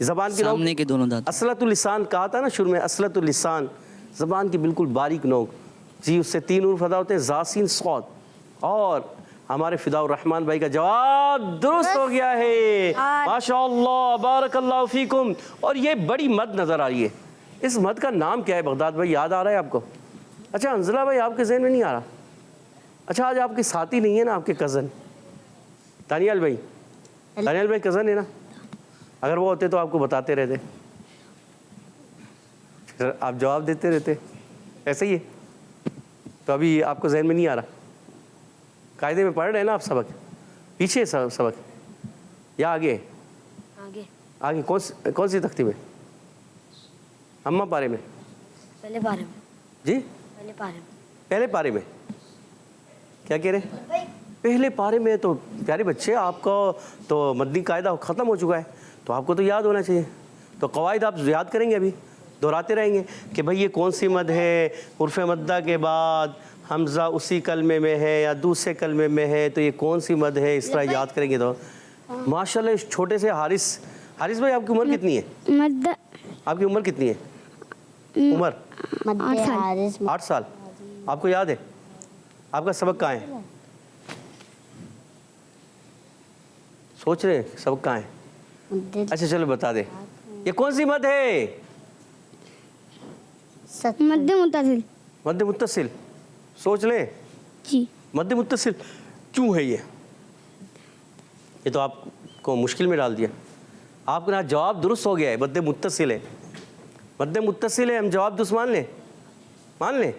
زبان کی سامنے کے دونوں دانت. اصلۃ اللسان کہا تھا نا شروع میں, اصلۃ اللسان, زبان کی بالکل باریک نوک جی, اس سے 3 حروف ادا ہوتے ہیں, زا سین صاد. اور ہمارے فداء الرحمان بھائی کا جواب درست ہو گیا ہے, ماشاء اللہ, بارک اللہ فیکم. اور یہ بڑی مد نظر آ رہی ہے, اس مد کا نام کیا ہے بغداد بھائی, یاد آ رہا ہے آپ کو؟ اچھا حنظلہ بھائی آپ کے ذہن میں نہیں آ رہا؟ اچھا آج آپ کے ساتھی نہیں ہے نا, آپ کے کزن دانیال بھائی, دانیال بھائی کزن ہے نا, اگر وہ ہوتے تو آپ کو بتاتے رہتے, پھر آپ جواب دیتے رہتے, ایسا ہی ہے. تو ابھی آپ کو ذہن میں نہیں آ رہا؟ قاعدے میں پڑھ رہے ہیں نا آپ سبق, پیچھے سبق یا آگے؟ آگے کون سی تختی میں؟ اماں پارے میں؟ پہلے پارے میں جی پہلے پارے میں. کیا کہہ رہے ہیں؟ پہلے پارے میں. تو پیارے بچے آپ کا تو مدنی قاعدہ ختم ہو چکا ہے, تو آپ کو تو یاد ہونا چاہیے. تو قواعد آپ یاد کریں گے, ابھی دہراتے رہیں گے کہ بھئی یہ کون سی مد ہے, حرف مدہ کے بعد حمزہ اسی کلمے میں ہے یا دوسرے کلمے میں ہے, تو یہ کون سی مد ہے, اس طرح یاد کریں گے. تو ماشاءاللہ اس چھوٹے سے حارث بھائی آپ کی عمر کتنی ہے؟ آپ کی عمر کتنی ہے؟ عمر 8 سال. آپ کو یاد ہے آپ کا سبق کہاں ہے؟ سوچ رہے ہیں سبق کہاں ہے؟ اچھا چلو بتا دیں, یہ کون سی مد ہے؟ مد متصل. مد متصل. سوچ لیں جی. مد متصل کیوں ہے؟ یہ تو آپ کو مشکل میں ڈال دیا. آپ کا جواب درست ہو گیا ہے, مد متصل ہے, مد متصل ہے. ہم جواب درست مان لیں.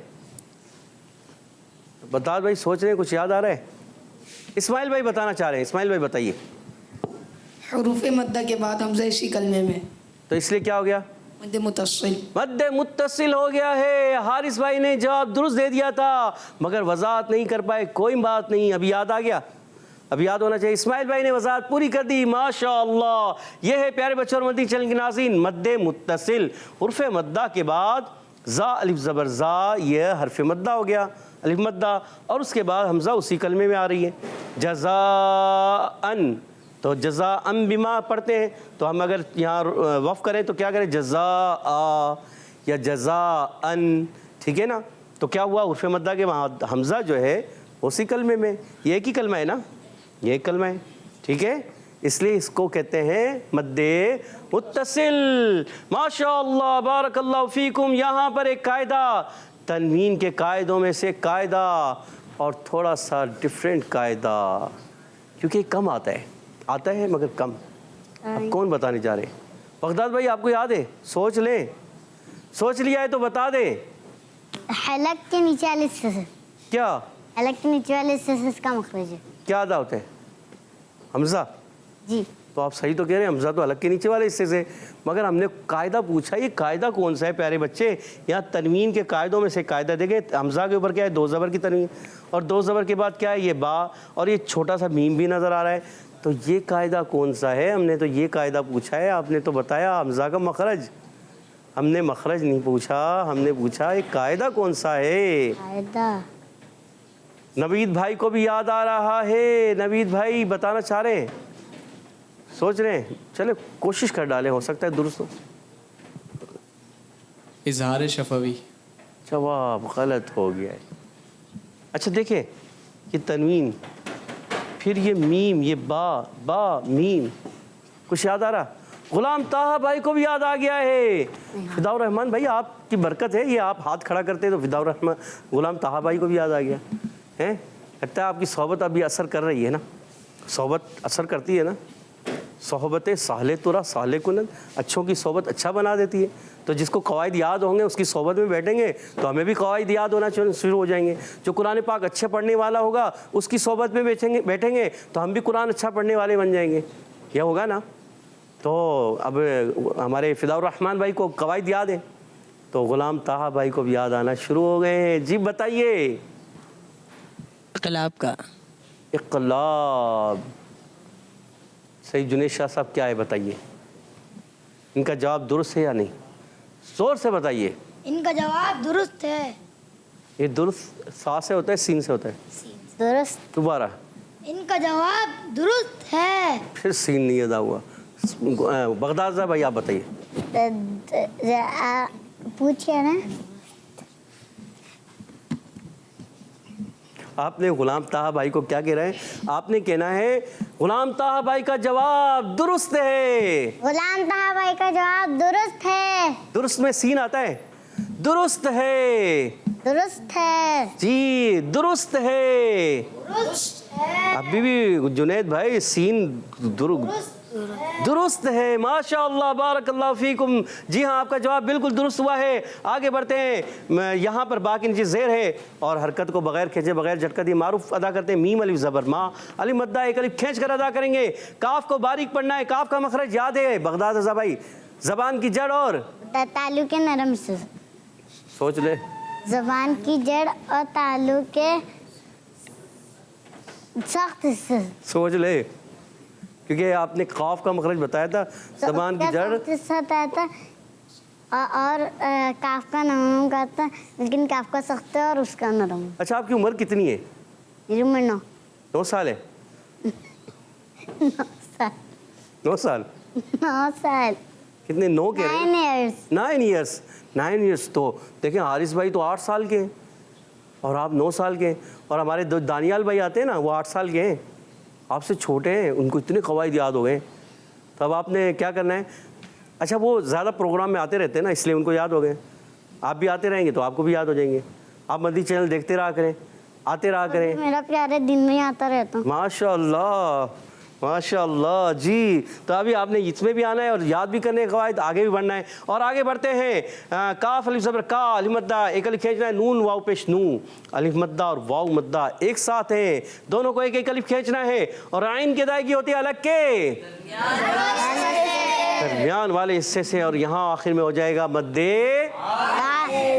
بتا بھائی, سوچ رہے ہیں, کچھ یاد آ رہا ہے؟ اسماعیل بھائی بتانا چاہ رہے ہیں, اسماعیل بھائی بتائیے. حروف مدہ کے بعد حمزہ اسی کلمے میں, تو اس لیے کیا ہو گیا؟ مد متصل. مد متصل ہو گیا ہے. حارث بھائی نے جواب درست دے دیا تھا مگر وضاحت نہیں کر پائے, کوئی بات نہیں, ابھی یاد آ گیا, ابھی یاد ہونا چاہیے. اسماعیل بھائی نے وضاحت پوری کر دی, ماشاء اللہ. یہ ہے پیارے بچوں اور مدنی چینل کے ناظرین, مد متصل, حرف مدہ کے بعد زا الف زبر زا, یہ حرف مدہ ہو گیا, الف مدہ, اور اس کے بعد حمزہ اسی کلمے میں آ رہی ہے, جزاءن. تو جزاء بما پڑھتے ہیں, تو ہم اگر یہاں وقف کریں تو کیا کریں؟ جزاء یا جزاءن, ٹھیک ہے نا. تو کیا ہوا؟ حرف مدہ کے بعد حمزہ جو ہے اسی کلمے میں, یہ ایک ہی کلمہ ہے نا, یہ ایک کلمہ ہے, ٹھیک ہے, اس لیے اس کو کہتے ہیں مد متصل. ماشاء اللہ, بارک اللہ فیکم. یہاں پر ایک قاعدہ, تنوین کے قاعدوں میں سے قاعدہ, اور تھوڑا سا ڈیفرنٹ قاعدہ, کیونکہ کم آتا ہے مگر کم. اب کون بتانے جا رہے ہیں؟ بغداد بھائی آپ کو یاد ہے؟ سوچ لیں, سوچ لیا ہے تو بتا دیں. حلق کے نیچے والے حصے سے. کیا حلق کے نیچے والے حصے سے اس کا مخرج ہے. کیا ادا ہوتے ہیں؟ حمزہ. جی. تو آپ صحیح تو کہہ رہے ہیں, حمزہ تو حلق کے نیچے والے حصے سے, مگر ہم نے قاعدہ پوچھا, یہ قاعدہ کون سا ہے پیارے بچے؟ یہاں تنوین کے قاعدوں میں سے قاعدہ دیکھیں, حمزہ کے اوپر کیا ہے؟ 2 زبر کی تنوین, اور 2 زبر کے بعد کیا ہے؟ یہ با, اور یہ چھوٹا سا میم بھی نظر آ رہا ہے. تو یہ قاعدہ کون سا ہے؟ ہم نے تو یہ قاعدہ پوچھا ہے, آپ نے تو بتایا حمزہ کا مخرج. ہم نے مخرج نہیں پوچھا, ہم نے پوچھا یہ قاعدہ کون سا ہے. قاعدہ نوید بھائی کو بھی یاد آ رہا ہے, نوید بھائی بتانا چاہ رہے ہیں, سوچ رہے ہیں, چلے کوشش کر ڈالیں, ہو سکتا ہے درست ہو. اظہار شفوی. جواب غلط ہو گیا ہے. اچھا دیکھیں, یہ تنوین, پھر یہ میم, یہ با میم, کچھ یاد آ رہا؟ غلام طاہا بھائی کو بھی یاد آ گیا ہے. فداء الرحمان بھائی آپ کی برکت ہے, یہ آپ ہاتھ کھڑا کرتے تو فداء الرحمان غلام طاہا بھائی کو بھی یاد آ گیا ہے. لگتا ہے آپ کی صحبت ابھی اثر کر رہی ہے نا, صحبت اثر کرتی ہے نا. صحبت سہل ترا سہل کنند, اچھوں کی صحبت اچھا بنا دیتی ہے. تو جس کو قواعد یاد ہوں گے اس کی صحبت میں بیٹھیں گے تو ہمیں بھی قواعد یاد ہونا شروع ہو جائیں گے. جو قرآن پاک اچھے پڑھنے والا ہوگا اس کی صحبت میں بیٹھیں گے تو ہم بھی قرآن اچھا پڑھنے والے بن جائیں گے. یہ ہوگا نا. تو اب ہمارے فداء الرحمان بھائی کو قواعد یاد ہیں, تو غلام طاہا بھائی کو بھی یاد آنا شروع ہو گئے ہیں. جی بتائیے. انقلاب کا. انقلاب. صحیح. جنید شاہ صاحب کیا ہے بتائیے, ان کا جواب درست ہے یا نہیں؟ زور سے بتائیے. ان کا جواب درست ہے. یہ درست سا سے ہوتا ہے سین سے ہوتا ہے؟ درست. دوبارہ. ان کا جواب درست ہے. پھر سین نہیں ادا ہوا, بغداد صاحب بھائی آپ بتائیے. پوچھئے نا. آپ نے غلام طاہر بھائی کو کیا کہہ رہے ہیں؟ آپ نے کہنا ہے غلام طاہر بھائی کا جواب درست ہے. غلام طاہر بھائی کا جواب درست ہے. درست میں سین آتا ہے. درست ہے. درست ہے. جی درست ہے. ابھی بھی جنید بھائی سین درست ہے. ماشاء اللہ بارک اللہ فیکم. جی ہاں آپ کا جواب بالکل درست ہوا ہے. آگے بڑھتے ہیں. یہاں پر باقی نیچے زیر ہے اور حرکت کو بغیر کھینچے بغیر جھٹکا دیے معروف ادا کرتے ہیں. میم الف زبر ما الف مدہ ایک الف کھینچ کر ادا کریں گے. کاف کو باریک پڑھنا ہے. کاف کا مخرج یاد ہے بغداد رضا بھائی. زبان کی جڑ اور تالو کے نرم سے. سوچ لے. زبان کی جڑ اور تالو کے سخت سے. سوچ لے کیونکہ آپ نے قاف کا مخرج بتایا تھا. زبان کی جڑ اور کاف کا نرم کرتا ہے لیکن کاف کا سخت ہے اور اس کا نرم. اچھا آپ کی عمر کتنی ہے؟ میری عمر 9 سال ہے. 9 سال. 9 سال. کتنے 9 کے 9 ایئرس. 9 ایئرس. تو دیکھیں حارث بھائی تو 8 سال کے ہیں اور آپ 9 سال کے ہیں. اور ہمارے دو دانیال بھائی آتے ہیں نا وہ 8 سال کے ہیں. آپ سے چھوٹے ہیں. ان کو اتنے قواعد یاد ہو گئے. تو اب آپ نے کیا کرنا ہے؟ اچھا وہ زیادہ پروگرام میں آتے رہتے ہیں نا اس لیے ان کو یاد ہو گئے. آپ بھی آتے رہیں گے تو آپ کو بھی یاد ہو جائیں گے. آپ مدنی چینل دیکھتے رہا کریں آتے رہا کریں. میرا پیارے دن میں آتا رہتا ہوں. ماشاء اللہ ماشاء اللہ. جی تو ابھی آپ نے اس میں بھی آنا ہے اور یاد بھی کرنے کے قواعد آگے بھی بڑھنا ہے. اور آگے بڑھتے ہیں. کاف الف زبر کا الف مدہ ایک الف کھینچنا ہے. نون واو پیش نو الف مدہ اور واو مدہ ایک ساتھ ہیں. دونوں کو ایک ایک الف کھینچنا ہے. اور عین کی ادائیگی ہوتی ہے الگ کے درمیان والے حصے سے اور یہاں آخر میں ہو جائے گا مدے.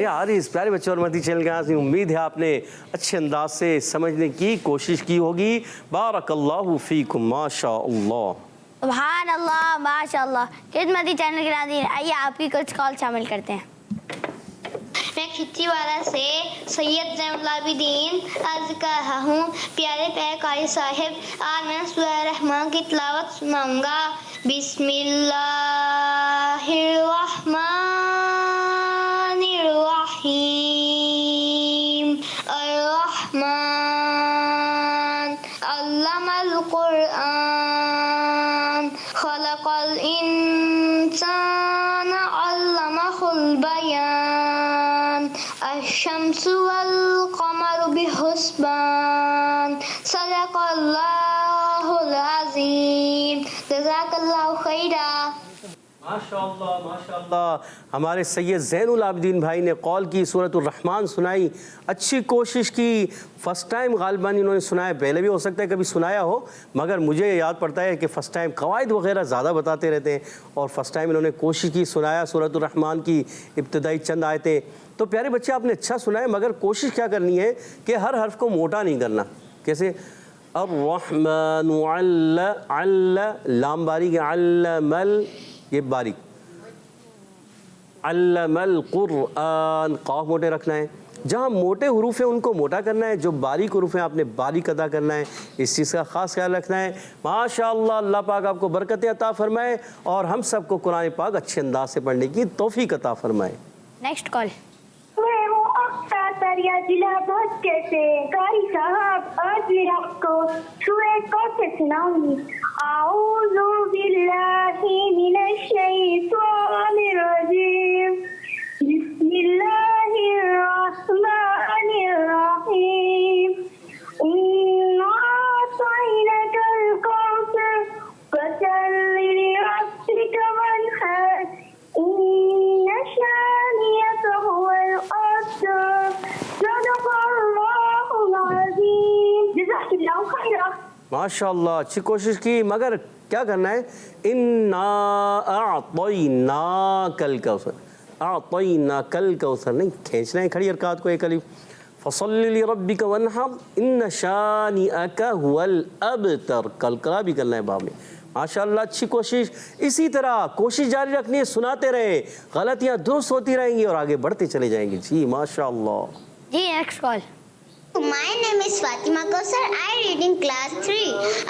یار اس پیارے بچے اور مدنی چینل کے سے امید ہے آپ نے اچھے انداز سے سمجھنے کی کوشش کی ہوگی. بارک اللہ فیکم. ماشاء اللہ سبحان اللہ ماشاء اللہ. خدمتی چینل کے ناظرین آئیے آپ کی کچھ کال شامل کرتے ہیں. میں کھچی والا سے سید زین العابدین عرض کر رہا ہوں پیارے پیارے قاری صاحب آج میں سورہ رحمان کی تلاوت سناؤں گا. بسم اللہ الرحمن الرحیم. الرحمن علم القرآن خلق الانسان علمہ البیان. الشمس والقمر بحسبان. صدق اللہ العظیم. جزاک اللہ خیرا. ماشاء اللہ ماشاء اللہ. ہمارے سید زین العابدین بھائی نے قول کی سورۃ الرحمن سنائی. اچھی کوشش کی. فرسٹ ٹائم غالباً انہوں نے سنایا. پہلے بھی ہو سکتا ہے کبھی سنایا ہو مگر مجھے یاد پڑتا ہے کہ فرسٹ ٹائم قواعد وغیرہ زیادہ بتاتے رہتے ہیں اور فرسٹ ٹائم انہوں نے کوشش کی سنایا سورۃ الرحمن کی ابتدائی چند آیتیں. تو پیارے بچے آپ نے اچھا سنا ہے مگر کوشش کیا کرنی ہے کہ ہر حرف کو موٹا نہیں کرنا. کیسے الرحمن لام باریک علم یہ باریک. علم القرآن قاف موٹے رکھنا ہے. جہاں موٹے حروف ہیں ان کو موٹا کرنا ہے. جو باریک حروف ہیں آپ نے باریک ادا کرنا ہے. اس چیز کا خاص خیال رکھنا ہے. ماشاءاللہ اللہ پاک آپ کو برکت عطا فرمائے اور ہم سب کو قرآن پاک اچھے انداز سے پڑھنے کی توفیق عطا فرمائے. Next call. میں ہوں اختہ دریا ضلع بھٹکے سے. قاری صاحب آج میں آپ کو سورہ کوثر سناؤں گی. اعوذ باللہ من الشیطان الرجیم. بسم اللہ الرحمن الرحیم. اِنَّا أَعْطَيْنَاكَ الْكَوْثَرَ فَصَلِّ لِرَبِّكَ وَانْحَرْ إِنَّ شَانِئَكَ هُوَ الْأَبْتَرُ. صدق اللہ العظیم. جزاک اللہ خیرا. ماشاءاللہ اچھی کوشش کی مگر کیا کرنا ہے؟ اِنَّا أَعْطَيْنَاكَ الْكَوْثَرَ. أَعْطَيْنَاكَ الْكَوْثَرَ نہیں کھینچنا ہے کھڑی حرکات کو ایک الف. فَصَلِّ لِرَبِّكَ وَانْحَرْ إِنَّ شَانِئَكَ هُوَ الْأَبْتَرُ. کلکلا بھی کرنا ہے باب میں. ماشاءاللہ اچھی کوشش. اسی طرح کوشش جاری رکھنی ہے. سناتے رہے غلطیاں درست ہوتی رہیں گی اور آگے بڑھتے چلے جائیں گے. جی ماشاءاللہ. جی next call. My name is Fatima Kausar. I read in class 3.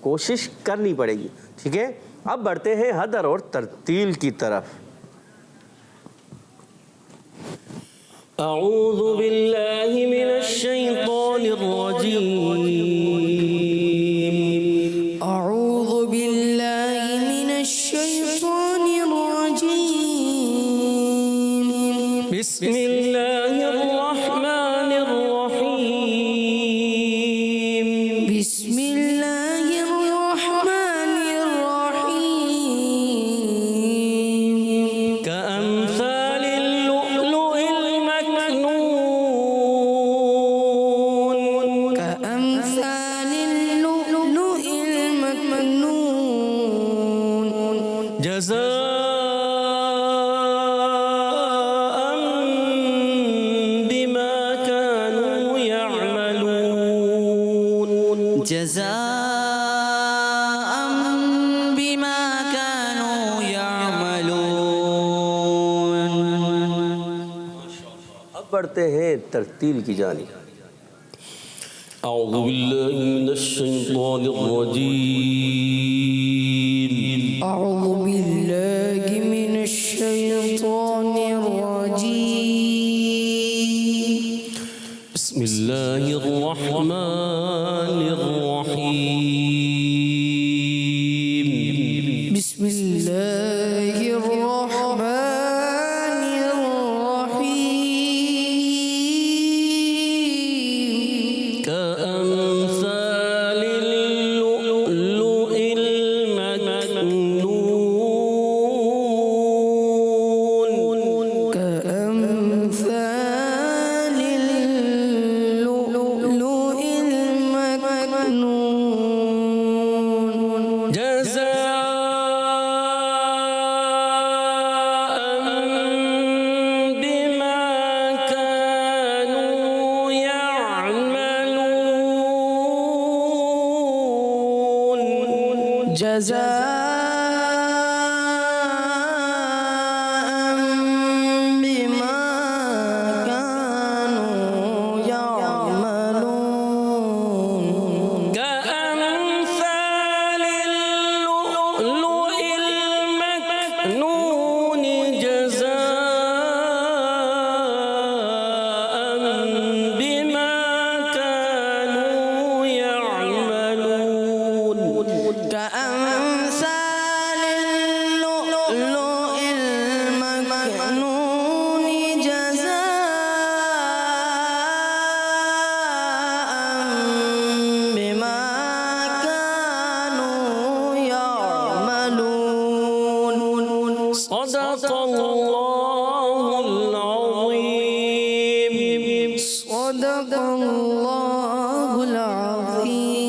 کوشش کرنی پڑے گی. ٹھیک ہے, اب بڑھتے ہیں حدر اور ترتیل کی طرف. اعوذ باللہ من الشیطان الرجیم. أعوذ بالله من الشيطان الرجيم. بسم اللہ الرحمن الرحیم. بسم الله الرحمن الرحيم. كأمثال اللؤلؤ المكنون. كأمثال اللؤلؤ المكنون. جزاء بما كانوا يعملون. جزاء بما كانوا يعملون. اب بڑھتے ہیں ترتیل کی جانب. اعوذ باللہ من الشیطان الرجیم. أعوذ بالله من الشيطان الرجيم. بسم اللہ الرحمن الرحیم. بسم الله الرحمن الرحيم. كأمثال اللؤلؤ المكنون. كأمثال اللؤلؤ المكنون. جزاء بما كانوا يعملون. جزاء بما كانوا يعملون. كأمثال اللؤلؤ المكنون. جزاء بما كانوا يعملون. كأمثال اللؤلؤ المكنون. جزاء بما كانوا يعملون. صدق الله العظيم. صدق الله العظيم.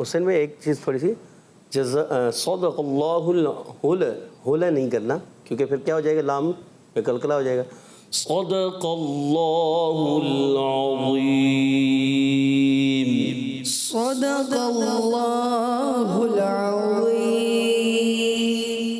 حسین میں ایک چیز تھوڑی سی, صدق اللہ ہلا نہیں کرنا, کیونکہ پھر کیا ہو جائے گا, لام میں کلکلا ہو جائے گا. صدق اللہ العظیم. صدق الله العظيم.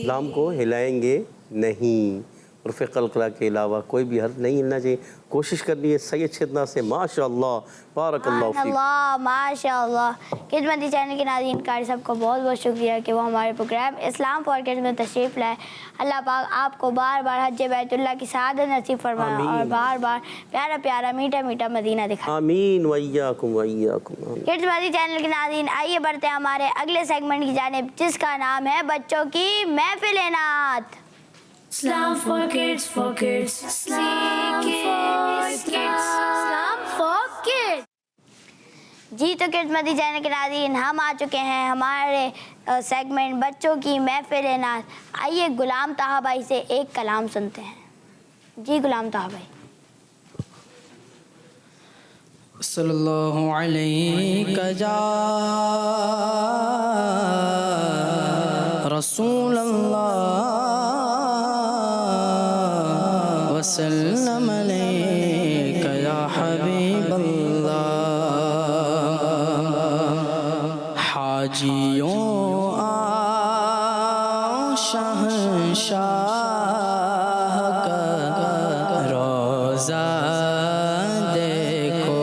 لام کو ہلائیں گے نہیں, حرف قلقلہ کے علاوہ کوئی بھی حرف نہیں ہلنا چاہیے. کوشش کرنی ہے سید چھدنا سے. ماشاءاللہ, بارک اللہ فیک. اللہ ماشاءاللہ. خدمتی چینل کے ناظرین قاری صاحب کو بہت بہت شکریہ کہ وہ ہمارے پروگرام اسلام فار کڈز میں تشریف لائے. اللہ پاک آپ کو بار بار حج بیت اللہ کی سعادت نصیب فرمائے اور بار بار پیارا پیارا میٹھا میٹھا مدینہ دکھائے. آمین. وإیاکم وإیاکم. خدمتی چینل کے ناظرین آئیے بڑھتے ہیں ہمارے اگلے سیگمنٹ کی جانب, جس کا نام ہے بچوں کی محفل نعت. Islam for kids, Islam for kids, Islam for kids. جی تو خدمتی چینل کے ناظرین ہم آ چکے ہیں ہمارے سیگمنٹ بچوں کی محفل نعت. آئیے غلام طاہا بھائی سے ایک کلام سنتے ہیں. جی غلام طاہا بھائی. صلی اللہ علیہ یا رسول اللہ وسلم علیک یا حبیب اللہ. حاجیوں شہنشاہ کا روزہ دیکھو,